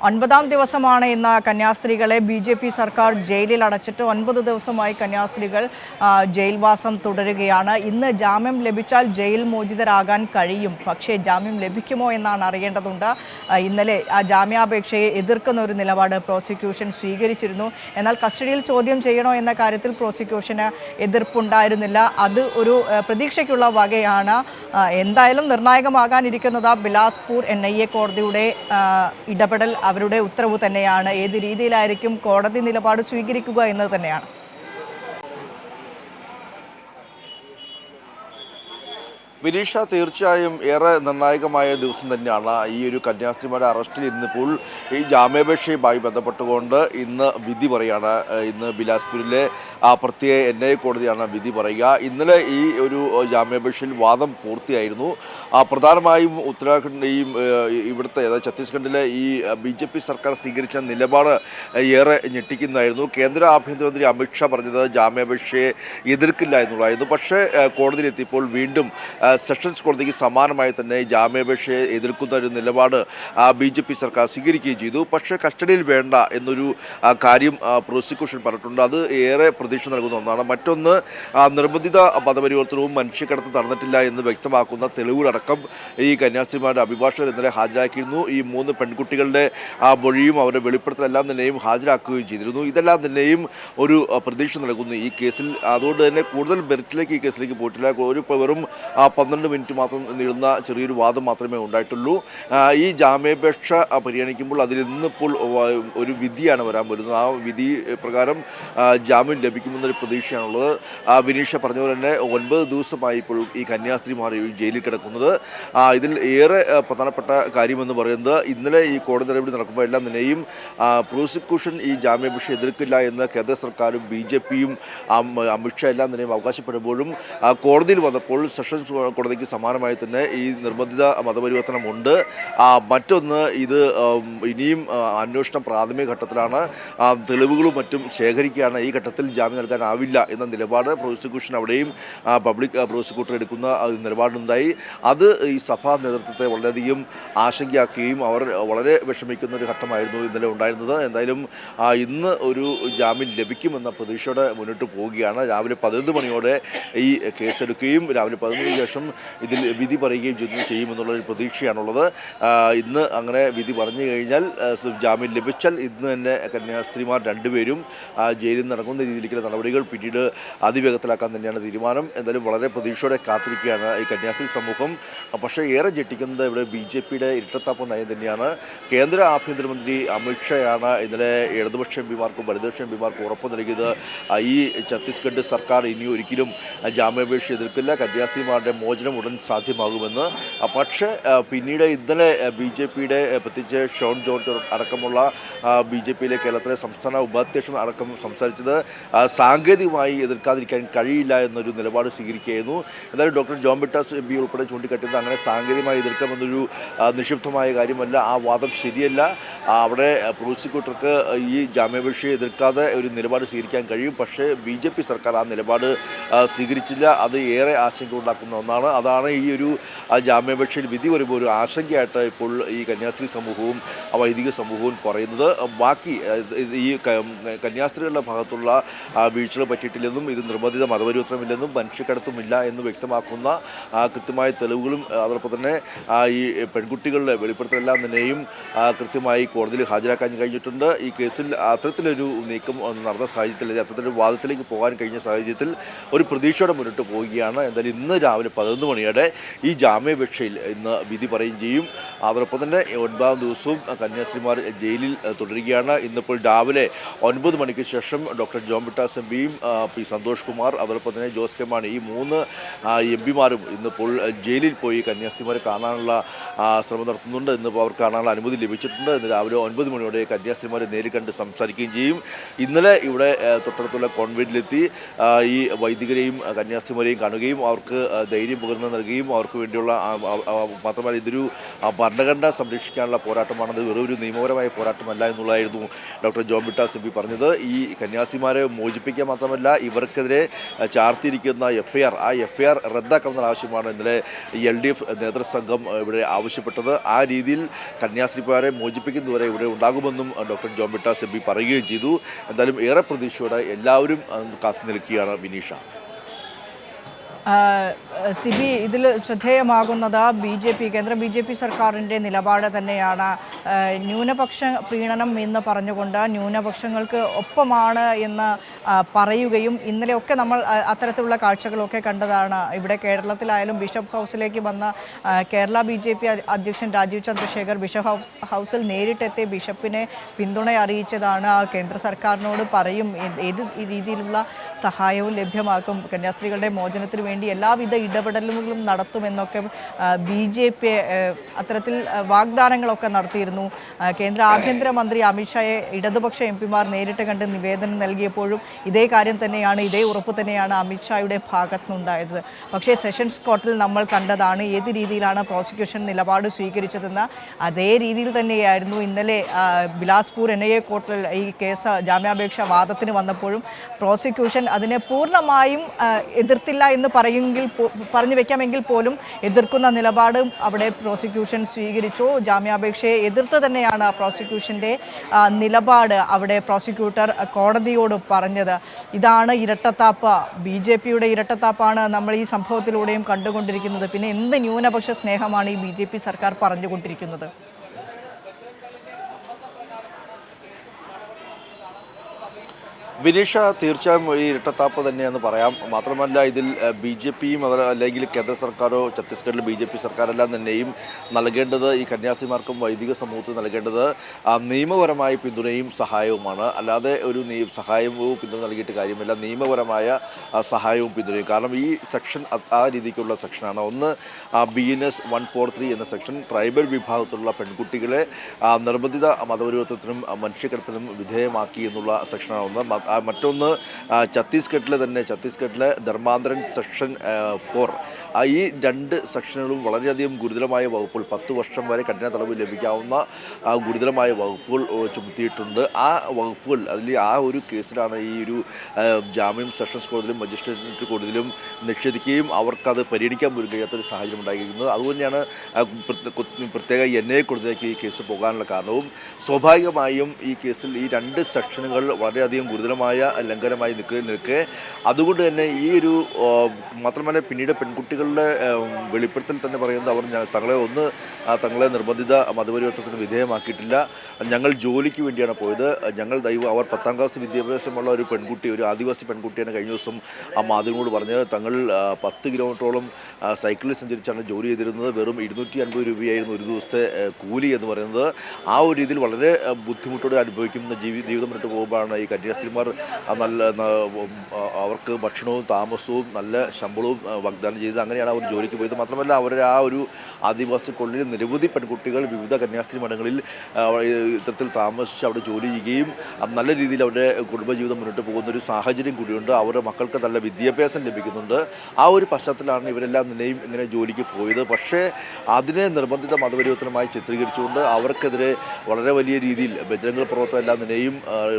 9ാം ദിവസമാണ് ഇന്ന് കന്യാസ്ത്രീകളെ ബി.ജെ.പി. സർക്കാർ ജയിലിൽ അടച്ചിട്ട് 9 ദിവസമായി കന്യാസ്ത്രീകൾ ജയിൽവാസം തുടരുകയാണ്. ഇന്ന് ജാമ്യം ലഭിച്ചാൽ ജയിൽ മോചിതരാകാൻ കഴിയും. പക്ഷേ ജാമ്യം ലഭിക്കുമോ എന്നാണ് അറിയേണ്ടതുണ്ട്. ഇന്നലെ ആ ജാമ്യാപേക്ഷയെ എതിർക്കുന്ന ഒരു നിലപാട് പ്രോസിക്യൂഷൻ സ്വീകരിച്ചിരുന്നു. എന്നാൽ കസ്റ്റഡിയിൽ ചോദ്യം ചെയ്യണോ എന്ന കാര്യത്തിൽ പ്രോസിക്യൂഷന് എതിർപ്പുണ്ടായിരുന്നില്ല. അത് ഒരു പ്രതീക്ഷയ്ക്കുള്ള വകയാണ്. എന്തായാലും നിർണായകമാകാനിരിക്കുന്നത് ബിലാസ്പൂർ NIA കോടതിയുടെ ഇടപെടൽ, അവരുടെ ഉത്തരവ് തന്നെയാണ്. ഏത് രീതിയിലായിരിക്കും കോടതി നിലപാട് സ്വീകരിക്കുക എന്നത് തന്നെയാണ്. വിനീഷ, തീർച്ചയായും ഏറെ നിർണായകമായ ദിവസം തന്നെയാണ് ഈ ഒരു കന്യാസ്ത്രീമാരുടെ അറസ്റ്റിൽ. ഇന്നിപ്പോൾ ഈ ജാമ്യാപേക്ഷയുമായി ബന്ധപ്പെട്ടുകൊണ്ട് ഇന്ന് വിധി പറയുകയാണ്. ഇന്ന് ബിലാസ്പൂരിലെ പ്രത്യേക NIA കോടതിയാണ് വിധി പറയുക. ഇന്നലെ ഈ ഒരു ജാമ്യാപേക്ഷയിൽ വാദം പൂർത്തിയായിരുന്നു. പ്രധാനമായും ഉത്തരാഖണ്ഡ് ഇവിടുത്തെ ഛത്തീസ്ഗഡിലെ ഈ BJP സർക്കാർ സ്വീകരിച്ച നിലപാട് ഏറെ ഞെട്ടിക്കുന്നതായിരുന്നു. കേന്ദ്ര ആഭ്യന്തരമന്ത്രി അമിത്ഷാ പറഞ്ഞത് ജാമ്യാപേക്ഷയെ എതിർക്കില്ല എന്നുള്ളതായിരുന്നു. പക്ഷേ കോടതിയിലെത്തിയപ്പോൾ വീണ്ടും സെഷൻസ് കോടതിക്ക് സമാനമായി തന്നെ ജാമ്യാപേക്ഷയെ എതിർക്കുന്ന ഒരു നിലപാട് BJP സർക്കാർ സ്വീകരിക്കുകയും ചെയ്തു. പക്ഷേ കസ്റ്റഡിയിൽ വേണ്ട എന്നൊരു കാര്യം പ്രോസിക്യൂഷൻ പറഞ്ഞിട്ടുണ്ട്. അത് ഏറെ പ്രതീക്ഷ നൽകുന്ന ഒന്നാണ്. മറ്റൊന്ന്, നിർബന്ധിത മതപരിവർത്തനവും മനുഷ്യക്കടത്ത് നടന്നിട്ടില്ല എന്ന് വ്യക്തമാക്കുന്ന തെളിവുകളടക്കം ഈ കന്യാസ്ത്രീമാരുടെ അഭിഭാഷകർ ഇന്നലെ ഹാജരാക്കിയിരുന്നു. ഈ 3 പെൺകുട്ടികളുടെ മൊഴിയും അവരുടെ വെളിപ്പെടുത്തലെല്ലാം തന്നെയും ഹാജരാക്കുകയും ചെയ്തിരുന്നു. ഇതെല്ലാം തന്നെയും ഒരു പ്രതീക്ഷ നൽകുന്നു ഈ കേസിൽ. അതുകൊണ്ട് തന്നെ കൂടുതൽ മെറിറ്റിലേക്ക് ഈ കേസിലേക്ക് പോയിട്ടില്ല. വെറും 12 മിനിറ്റ് മാത്രം നീളുന്ന ചെറിയൊരു വാദം മാത്രമേ ഉണ്ടായിട്ടുള്ളൂ. ഈ ജാമ്യാപേക്ഷ പരിഗണിക്കുമ്പോൾ അതിൽ ഇന്നിപ്പോൾ ഒരു വിധിയാണ് വരാൻ വരുന്നത്. ആ വിധി പ്രകാരം ജാമ്യം ലഭിക്കുമെന്നൊരു പ്രതീക്ഷയാണുള്ളത്. വിനീഷ പറഞ്ഞ പോലെ തന്നെ 9 ദിവസമായി ഇപ്പോൾ ഈ കന്യാസ്ത്രീമാർ ജയിലിൽ കിടക്കുന്നത്. ഇതിൽ ഏറെ പ്രധാനപ്പെട്ട കാര്യമെന്ന് പറയുന്നത്, ഇന്നലെ ഈ കോടതി നടപടി നടക്കുമ്പോൾ എല്ലാം തന്നെയും പ്രോസിക്യൂഷൻ ഈ ജാമ്യാപേക്ഷ എതിർക്കില്ല എന്ന് കേന്ദ്ര സർക്കാരും BJPയും അമിത്ഷാ എല്ലാം തന്നെയും അവകാശപ്പെടുമ്പോഴും കോടതിയിൽ വന്നപ്പോൾ സെഷൻസ് കോടതിക്ക് സമാനമായി തന്നെ ഈ നിർബന്ധിത മതപരിവർത്തനമുണ്ട്. മറ്റൊന്ന്, ഇത് ഇനിയും അന്വേഷണം പ്രാഥമിക ഘട്ടത്തിലാണ്. തെളിവുകളും മറ്റും ശേഖരിക്കുകയാണ്. ഈ ഘട്ടത്തിൽ ജാമ്യം നൽകാനാവില്ല എന്ന നിലപാട് പ്രോസിക്യൂഷൻ അവിടെയും പബ്ലിക് പ്രോസിക്യൂട്ടർ എടുക്കുന്ന നിലപാടുണ്ടായി. അത് ഈ സഭാ നേതൃത്വത്തെ വളരെയധികം ആശങ്കയാക്കുകയും അവർ വളരെ വിഷമിക്കുന്ന ഒരു ഘട്ടമായിരുന്നു ഇന്നലെ ഉണ്ടായിരുന്നത്. എന്തായാലും ഇന്ന് ഒരു ജാമ്യം ലഭിക്കുമെന്ന പ്രതീക്ഷയോടെ മുന്നോട്ട് പോവുകയാണ്. രാവിലെ 11 മണിയോടെ ഈ കേസെടുക്കുകയും രാവിലെ 11 ശേഷം ഇതിൽ വിധി പറയുകയും ചെയ്യുമെന്നുള്ളൊരു പ്രതീക്ഷയാണുള്ളത്. ഇന്ന് അങ്ങനെ വിധി പറഞ്ഞു കഴിഞ്ഞാൽ, ജാമ്യം ലഭിച്ചാൽ ഇന്ന് തന്നെ കന്യാസ്ത്രീമാർ 2 പേരും ജയിലിൽ നടക്കുന്ന രീതിയിലേക്കുള്ള നടപടികൾ പിന്നീട് അതിവേഗത്തിലാക്കാൻ തന്നെയാണ് തീരുമാനം. എന്തായാലും വളരെ പ്രതീക്ഷയോടെ കാത്തിരിക്കുകയാണ് ഈ കന്യാസ്ത്രീ സമൂഹം. പക്ഷേ ഏറെ ഞെട്ടിക്കുന്നത് ഇവിടെ BJPയുടെ ഇരട്ടത്താപ്പ് നയം തന്നെയാണ്. കേന്ദ്ര ആഭ്യന്തരമന്ത്രി അമിത്ഷായാണ് ഇന്നലെ ഇടതുപക്ഷ MPമാർക്കും വലതുപക്ഷ MPമാർക്കും ഉറപ്പ് നൽകിയത്. ഈ ഛത്തീസ്ഗഡ് സർക്കാർ ഇനി ഒരിക്കലും ജാമ്യാപേക്ഷ എതിർക്കില്ല, കന്യാസ്ത്രീമാരുടെ മോചനം ഉടൻ സാധ്യമാകുമെന്ന്. പക്ഷേ പിന്നീട് ഇന്നലെ BJPയുടെ പ്രത്യേകിച്ച് ഷോൺ ജോർജ് അടക്കമുള്ള BJPയിലെ കേരളത്തിലെ സംസ്ഥാന ഉപാധ്യക്ഷൻ അടക്കം സംസാരിച്ചത് സാങ്കേതികമായി എതിർക്കാതിരിക്കാൻ കഴിയില്ല എന്നൊരു നിലപാട് സ്വീകരിക്കുകയായിരുന്നു. എന്തായാലും ഡോക്ടർ ജോൺ ബ്രിട്ടാസ് MP ഉൾപ്പെടെ ചൂണ്ടിക്കാട്ടിയത് അങ്ങനെ സാങ്കേതികമായി എതിർക്കാമെന്നൊരു നിക്ഷിപ്തമായ കാര്യമല്ല. ആ വാദം ശരിയല്ല. അവിടെ പ്രോസിക്യൂട്ടർക്ക് ഈ ജാമ്യാപേക്ഷയെ എതിർക്കാതെ ഒരു നിലപാട് സ്വീകരിക്കാൻ കഴിയും. പക്ഷേ BJP സർക്കാർ ആ നിലപാട് സ്വീകരിച്ചില്ല. അത് ഏറെ ആശങ്ക ഉണ്ടാക്കുന്ന ഒന്നാണ്. അതാണ് ഈ ഒരു ജാമ്യാപേക്ഷയിൽ വിധി വരുമ്പോൾ ഒരു ആശങ്കയായിട്ട് ഇപ്പോൾ ഈ കന്യാസ്ത്രീ സമൂഹവും വൈദിക സമൂഹവും പറയുന്നത്. ബാക്കി ഈ കന്യാസ്ത്രീകളുടെ ഭാഗത്തുള്ള വീഴ്ചകൾ പറ്റിയിട്ടില്ലെന്നും ഇത് നിർബന്ധിത മതപരിവർത്തനമില്ലെന്നും മനുഷ്യക്കടത്തുമില്ല എന്ന് വ്യക്തമാക്കുന്ന കൃത്യമായ തെളിവുകളും അതോടൊപ്പം തന്നെ ഈ പെൺകുട്ടികളുടെ വെളിപ്പെടുത്തലെല്ലാം തന്നെയും കൃത്യമായി കോടതിയിൽ ഹാജരാക്കാൻ കഴിഞ്ഞിട്ടുണ്ട്. ഈ കേസിൽ അത്തരത്തിലൊരു നീക്കം നടന്ന സാഹചര്യത്തിൽ, അത്തരത്തിലൊരു വാദത്തിലേക്ക് പോകാൻ കഴിഞ്ഞ സാഹചര്യത്തിൽ ഒരു പ്രതീക്ഷയോടെ മുന്നോട്ട് പോവുകയാണ്. എന്തായാലും ഇന്ന് രാവിലെ 11 മണിയോടെ ഈ ജാമ്യാപേക്ഷയിൽ ഇന്ന് വിധി പറയുകയും ചെയ്യും. അതോടൊപ്പം തന്നെ 9ാം ദിവസവും കന്യാസ്ത്രീമാർ ജയിലിൽ തുടരുകയാണ്. ഇന്നിപ്പോൾ രാവിലെ 9 മണിക്ക് ശേഷം ഡോക്ടർ ജോൺ ബ്രിട്ടാസ് MPയും P സന്തോഷ് കുമാർ അതോടൊപ്പം തന്നെ ജോസ് കെ മാണി, ഈ 3 MPമാരും ഇന്നിപ്പോൾ ജയിലിൽ പോയി കന്യാസ്ത്രീമാരെ കാണാനുള്ള ശ്രമം നടത്തുന്നുണ്ട്. ഇന്നിപ്പോൾ അവർക്ക് കാണാനുള്ള അനുമതി ലഭിച്ചിട്ടുണ്ട്. ഇന്ന് രാവിലെ 9 മണിയോടെ കന്യാസ്ത്രീമാരെ നേരിൽ കണ്ട് സംസാരിക്കുകയും ചെയ്യും. ഇന്നലെ ഇവിടെ തൊട്ടടുത്തുള്ള കോൺവെന്റിലെത്തി ഈ വൈദികരെയും കന്യാസ്ത്രീമാരെയും കാണുകയും അവർക്ക് ധൈര്യം ധൈര്യം പകർന്നു നൽകുകയും അവർക്ക് വേണ്ടിയുള്ള മാത്രമല്ല ഇതൊരു ഭരണഘടന സംരക്ഷിക്കാനുള്ള പോരാട്ടമാണത്, വെറും ഒരു നിയമപരമായ പോരാട്ടമല്ല എന്നുള്ളതായിരുന്നു doctor John Brittas M P പറഞ്ഞത്. ഈ കന്യാസ്ത്രീമാരെ മോചിപ്പിക്കുക മാത്രമല്ല ഇവർക്കെതിരെ ചാർത്തിയിരിക്കുന്ന FIR ആ FIR റദ്ദാക്കണമെന്ന ആവശ്യമാണ് ഇന്നലെ LDF നേതൃസംഘം ഇവിടെ ആവശ്യപ്പെട്ടത്. ആ രീതിയിൽ കന്യാസ്ത്രീമാരെ മോചിപ്പിക്കുന്നതുവരെ ഇവിടെ ഉണ്ടാകുമെന്നും doctor John Brittas M P പറയുകയും ചെയ്തു. എന്തായാലും ഏറെ പ്രതീക്ഷയോടെ എല്ലാവരും കാത്തു നിൽക്കുകയാണ് വിനീഷ. സിബി, ഇതിൽ ശ്രദ്ധേയമാകുന്നത് കേന്ദ്ര BJP സർക്കാരിൻ്റെ നിലപാട് തന്നെയാണ്. ന്യൂനപക്ഷ പ്രീണനം എന്ന് പറഞ്ഞുകൊണ്ട് ന്യൂനപക്ഷങ്ങൾക്ക് ഒപ്പമാണ് എന്ന് പറയുകയും ഇന്നലെയൊക്കെ നമ്മൾ അത്തരത്തിലുള്ള കാഴ്ചകളൊക്കെ കണ്ടതാണ്. ഇവിടെ കേരളത്തിലായാലും ബിഷപ്പ് ഹൗസിലേക്ക് വന്ന കേരള BJP അധ്യക്ഷൻ രാജീവ് ചന്ദ്രശേഖർ ബിഷപ്പ് ഹൗസിൽ നേരിട്ടെത്തി ബിഷപ്പിനെ പിന്തുണ അറിയിച്ചതാണ്. കേന്ദ്ര സർക്കാരിനോട് പറയും ഏത് രീതിയിലുള്ള സഹായവും ലഭ്യമാക്കും, കന്യാസ്ത്രീകളുടെ മോചനത്തിന് വേണ്ടി എല്ലാവിധ ഇടപെടലുകളും നടത്തുമെന്നൊക്കെ BJP അത്തരത്തിൽ വാഗ്ദാനങ്ങളൊക്കെ നടത്തിയിരുന്നു. കേന്ദ്ര ആഭ്യന്തരമന്ത്രി അമിത്ഷായെ ഇടതുപക്ഷ MP-മാർ നേരിട്ട് കണ്ട് നിവേദനം നൽകിയപ്പോഴും ഇതേ കാര്യം തന്നെയാണ്, ഇതേ ഉറപ്പ് തന്നെയാണ് അമിത്ഷായുടെ ഭാഗത്തുനിന്നുണ്ടായത്. പക്ഷേ സെഷൻസ് കോർട്ടിൽ നമ്മൾ കണ്ടതാണ് ഏത് രീതിയിലാണ് പ്രോസിക്യൂഷൻ നിലപാട് സ്വീകരിച്ചതെന്ന്. അതേ രീതിയിൽ തന്നെയായിരുന്നു ഇന്നലെ ബിലാസ്പൂർ NIA കോർട്ടിൽ ഈ കേസ് ജാമ്യാപേക്ഷ വാദത്തിന് വന്നപ്പോഴും പ്രോസിക്യൂഷൻ അതിനെ പൂർണ്ണമായും എതിർത്തില്ല എന്ന് പറഞ്ഞു വെക്കാമെങ്കിൽ പോലും എതിർക്കുന്ന നിലപാടും അവിടെ പ്രോസിക്യൂഷൻ സ്വീകരിച്ചു. ജാമ്യാപേക്ഷയെ എതിർത്ത് തന്നെയാണ് പ്രോസിക്യൂഷൻ്റെ നിലപാട് അവിടെ പ്രോസിക്യൂട്ടർ കോടതിയോട് പറഞ്ഞത്. ഇതാണ് ഇരട്ടത്താപ്പ്, BJPയുടെ ഇരട്ടത്താപ്പാണ് നമ്മൾ ഈ സംഭവത്തിലൂടെയും കണ്ടുകൊണ്ടിരിക്കുന്നത്. പിന്നെ എന്ത് ന്യൂനപക്ഷ സ്നേഹമാണ് ഈ BJP സർക്കാർ പറഞ്ഞുകൊണ്ടിരിക്കുന്നത്? വിനീഷ, തീർച്ചയായും ഈ ഇരട്ടത്താപ്പ് തന്നെയെന്ന് പറയാം. മാത്രമല്ല ഇതിൽ BJPയും അല്ലെങ്കിൽ കേന്ദ്ര സർക്കാരോ ഛത്തീസ്ഗഡിൽ BJP സർക്കാരെല്ലാം തന്നെയും നൽകേണ്ടത് ഈ കന്യാസ്ത്രീമാർക്കും വൈദിക സമൂഹത്തിന് നൽകേണ്ടത് നിയമപരമായ പിന്തുണയും സഹായവുമാണ്. അല്ലാതെ ഒരു സഹായവും പിന്തുണ നൽകിയിട്ട് കാര്യമില്ല, നിയമപരമായ സഹായവും പിന്തുണയും. കാരണം ഈ സെക്ഷൻ ആ രീതിക്കുള്ള സെക്ഷനാണ്. ഒന്ന് BNS 143 എന്ന സെക്ഷൻ ട്രൈബൽ വിഭാഗത്തിലുള്ള പെൺകുട്ടികളെ നിർബന്ധിത മതപരിവർത്തനത്തിനും മനുഷ്യക്കടത്തിനും വിധേയമാക്കി എന്നുള്ള സെക്ഷനാണ് ഒന്ന്. മറ്റൊന്ന് ഛത്തീസ്ഗഡിലെ ധർമാന്തരൻ സെക്ഷൻ 4. ഈ രണ്ട് സെക്ഷനുകളും വളരെയധികം ഗുരുതരമായ വകുപ്പുകൾ, 10 വർഷം വരെ കഠിന തടവ് ലഭിക്കാവുന്ന ഗുരുതരമായ വകുപ്പുകൾ ചുമത്തിയിട്ടുണ്ട്. ആ വകുപ്പുകൾ അതിൽ ആ ഒരു കേസിലാണ് ഈ ഒരു ജാമ്യം സെഷൻസ് കോടതിയിലും മജിസ്ട്രേറ്റ് കോടതിയിലും നിഷേധിക്കുകയും അവർക്കത് പരിഗണിക്കാൻ പോലും കഴിയാത്തൊരു സാഹചര്യം ഉണ്ടായിരിക്കുന്നത്. അതുതന്നെയാണ് പ്രത്യേക NIA കോടതിയിലേക്ക് ഈ കേസ് പോകാനുള്ള കാരണവും. സ്വാഭാവികമായും ഈ കേസിൽ ഈ രണ്ട് സെക്ഷനുകൾ വളരെയധികം ഗുരുതരമായ ലംഘനമായി നിൽക്കെ അതുകൊണ്ട് തന്നെ ഈ ഒരു മാത്രമല്ല പിന്നീട് പെൺകുട്ടികളുടെ വെളിപ്പെടുത്തൽ തന്നെ പറയുന്നത് അവർ തങ്ങളെ നിർബന്ധിത മതപരിവർത്തനത്തിന് വിധേയമാക്കിയിട്ടില്ല, ഞങ്ങൾ ജോലിക്ക് വേണ്ടിയാണ് പോയത്, അവർ 10ാം ക്ലാസ് വിദ്യാഭ്യാസമുള്ള ഒരു പെൺകുട്ടി, ഒരു ആദിവാസി പെൺകുട്ടിയാണ് കഴിഞ്ഞ ദിവസം ആ മാധ്യമങ്ങളോട് പറഞ്ഞത്. തങ്ങൾ 10 കിലോമീറ്ററോളം സൈക്കിളിൽ സഞ്ചരിച്ചാണ് ജോലി ചെയ്തിരുന്നത്, വെറും 250 രൂപയായിരുന്നു ഒരു ദിവസത്തെ കൂലി എന്ന് പറയുന്നത്. ആ ഒരു രീതിയിൽ വളരെ ബുദ്ധിമുട്ടോടെ അനുഭവിക്കുന്ന ജീവിതം മുന്നോട്ട് പോകുമ്പോഴാണ് ഈ കന്യാസ്ത്രീമാർ അവർക്ക് ഭക്ഷണവും താമസവും നല്ല ശമ്പളവും വാഗ്ദാനം ചെയ്ത് അങ്ങനെയാണ് അവർ ജോലിക്ക് പോയത്. മാത്രമല്ല അവരുടെ ആ ഒരു ആദിവാസി കോളനിയിൽ നിരവധി പെൺകുട്ടികൾ വിവിധ കന്യാസ്ത്രീ മഠങ്ങളിൽ ഇത്തരത്തിൽ താമസിച്ച് അവിടെ ജോലി ചെയ്യുകയും നല്ല രീതിയിൽ അവരുടെ കുടുംബജീവിതം മുന്നോട്ട് പോകുന്നൊരു സാഹചര്യം കൂടിയുണ്ട്. അവരുടെ മക്കൾക്ക് നല്ല വിദ്യാഭ്യാസം ലഭിക്കുന്നുണ്ട്. ആ ഒരു പശ്ചാത്തലമാണ് ഇവരെല്ലാം തന്നെയും ഇങ്ങനെ ജോലിക്ക് പോയത്. പക്ഷേ അതിനെ നിർബന്ധിത മതപരിവർത്തനമായി ചിത്രീകരിച്ചുകൊണ്ട് അവർക്കെതിരെ വളരെ വലിയ രീതിയിൽ ബജരംഗ പ്രവർത്തകരെല്ലാം തന്നെയും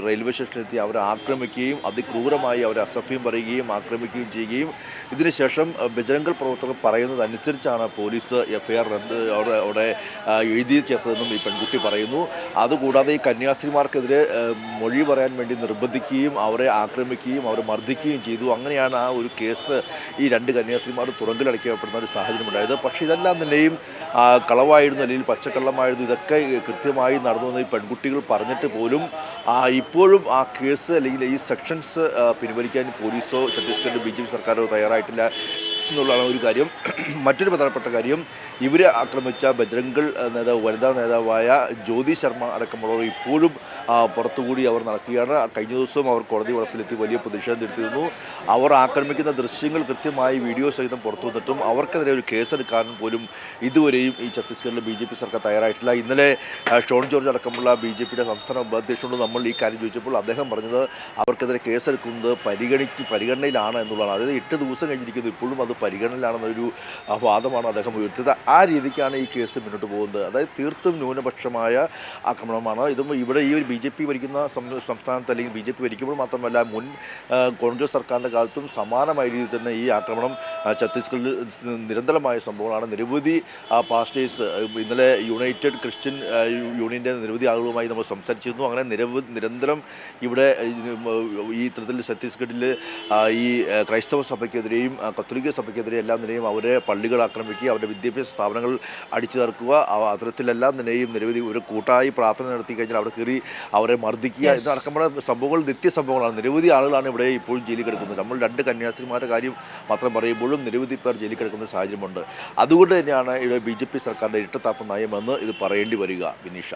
റെയിൽവേ സ്റ്റേഷനിലെത്തി അവരെ ആക്രമിക്കുകയും അതിക്രൂരമായി അവരെ അസഭ്യം പറയുകയും ആക്രമിക്കുകയും ചെയ്യുകയും ഇതിനുശേഷം ബജരംഗ പ്രവർത്തകർ പറയുന്നതനുസരിച്ചാണ് പോലീസ് FIR അവിടെ എഴുതി ചേർത്തതെന്നും ഈ പെൺകുട്ടി പറയുന്നു. അതുകൂടാതെ ഈ കന്യാസ്ത്രീമാർക്കെതിരെ മൊഴി പറയാൻ വേണ്ടി നിർബന്ധിക്കുകയും അവരെ ആക്രമിക്കുകയും അവരെ മർദ്ദിക്കുകയും ചെയ്തു. അങ്ങനെയാണ് ആ ഒരു കേസ് ഈ 2 കന്യാസ്ത്രീമാർ തുറങ്കിലടയ്ക്കപ്പെടുന്ന ഒരു സാഹചര്യം ഉണ്ടായത്. പക്ഷേ ഇതെല്ലാം തന്നെയും കളവായിരുന്നു, അല്ലെങ്കിൽ പച്ചക്കള്ളമായിരുന്നു, ഇതൊക്കെ കൃത്യമായി നടന്നുവെന്ന് ഈ പെൺകുട്ടികൾ പറഞ്ഞിട്ട് പോലും ഇപ്പോഴും ആ കേസ് അല്ലെങ്കിൽ ഈ സെക്ഷൻസ് പിൻവലിക്കാൻ പോലീസോ ഛത്തീസ്ഗഡ് BJP സർക്കാരോ തയ്യാറായിട്ടില്ല എന്നുള്ളതാണ് ഒരു കാര്യം. മറ്റൊരു പ്രധാനപ്പെട്ട കാര്യം, ഇവരെ ആക്രമിച്ച ബജ്രംഗൾ നേതാവ് വനിതാ നേതാവായ ജ്യോതി ശർമ്മ അടക്കമുള്ളവർ ഇപ്പോഴും പുറത്തുകൂടി അവർ നടക്കുകയാണ്. കഴിഞ്ഞ ദിവസവും അവർ കോടതി വളപ്പിലെത്തി വലിയ പ്രതിഷേധം നടത്തിയിരുന്നു. അവർ ആക്രമിക്കുന്ന ദൃശ്യങ്ങൾ കൃത്യമായി വീഡിയോ സഹിതം പുറത്തു വന്നിട്ടും അവർക്കെതിരെ ഒരു കേസെടുക്കാൻ പോലും ഇതുവരെയും ഈ ഛത്തീസ്ഗഡിലെ BJP സർക്കാർ തയ്യാറായിട്ടില്ല. ഇന്നലെ ഷോൺ ജോർജ് അടക്കമുള്ള BJPയുടെ സംസ്ഥാന ഉപാധ്യക്ഷനോട് നമ്മൾ ഈ കാര്യം ചോദിച്ചപ്പോൾ അദ്ദേഹം പറഞ്ഞത് അവർക്കെതിരെ കേസെടുക്കുന്നത് പരിഗണനയിലാണ് എന്നുള്ളതാണ്. അതായത് 8 ദിവസം കഴിഞ്ഞിരിക്കുന്നു, ഇപ്പോഴും അത് പരിഗണനയിലാണെന്നൊരു വാദമാണ് അദ്ദേഹം ഉയർത്തിയത്. ആ രീതിക്കാണ് ഈ കേസ് മുന്നോട്ട് പോകുന്നത്. അതായത് തീർത്തും ന്യൂനപക്ഷമായ ആക്രമണമാണ്. ഇതും ഇവിടെ ഈ ഒരു BJP ഭരിക്കുന്ന സംസ്ഥാനത്ത് അല്ലെങ്കിൽ BJP ഭരിക്കുമ്പോൾ മാത്രമല്ല മുൻ കോൺഗ്രസ് സർക്കാരിൻ്റെ കാലത്തും സമാനമായ രീതിയിൽ തന്നെ ഈ ആക്രമണം ഛത്തീസ്ഗഡിൽ നിരന്തരമായ സംഭവങ്ങളാണ്. നിരവധി പാസ്റ്റേഴ്സ് ഇന്നലെ യുണൈറ്റഡ് ക്രിസ്ത്യൻ യൂണിയൻ്റെ നിരവധി ആളുകളുമായി നമ്മൾ സംസാരിച്ചിരുന്നു. അങ്ങനെ നിരന്തരം ഇവിടെ ഈ ഇത്തരത്തിൽ ഛത്തീസ്ഗഡിൽ ഈ ക്രൈസ്തവ സഭയ്ക്കെതിരെയും കത്തോലിക്ക സഭയ്ക്കെതിരെയും എല്ലാം നിലയും അവരെ പള്ളികൾ ആക്രമിക്കുക, അവരുടെ വിദ്യാഭ്യാസ സ്ഥാപനങ്ങൾ അടിച്ചു തകർക്കുക, അത്തരത്തിലെല്ലാം നിലയും നിരവധി ഒരു കൂട്ടായി പ്രാർത്ഥന നടത്തി കഴിഞ്ഞാൽ അവിടെ കയറി അവരെ മർദ്ദിക്കുക എന്നടക്കമുള്ള സംഭവങ്ങൾ നിത്യസംഭവങ്ങളാണ്. നിരവധി ആളുകളാണ് ഇവിടെ ഇപ്പോഴും ജയിലിൽ കിടക്കുന്നത്. നമ്മൾ 2 കന്യാസ്ത്രീമാരുടെ കാര്യം മാത്രം പറയുമ്പോഴും നിരവധി പേർ ജയിലിൽ കിടക്കുന്ന സാഹചര്യമുണ്ട്. അതുകൊണ്ട് തന്നെയാണ് ഇവിടെ BJP സർക്കാരിൻ്റെ ഇരട്ടത്താപ്പ് നയമെന്ന് ഇത് പറയേണ്ടി വരിക. വിനീഷ.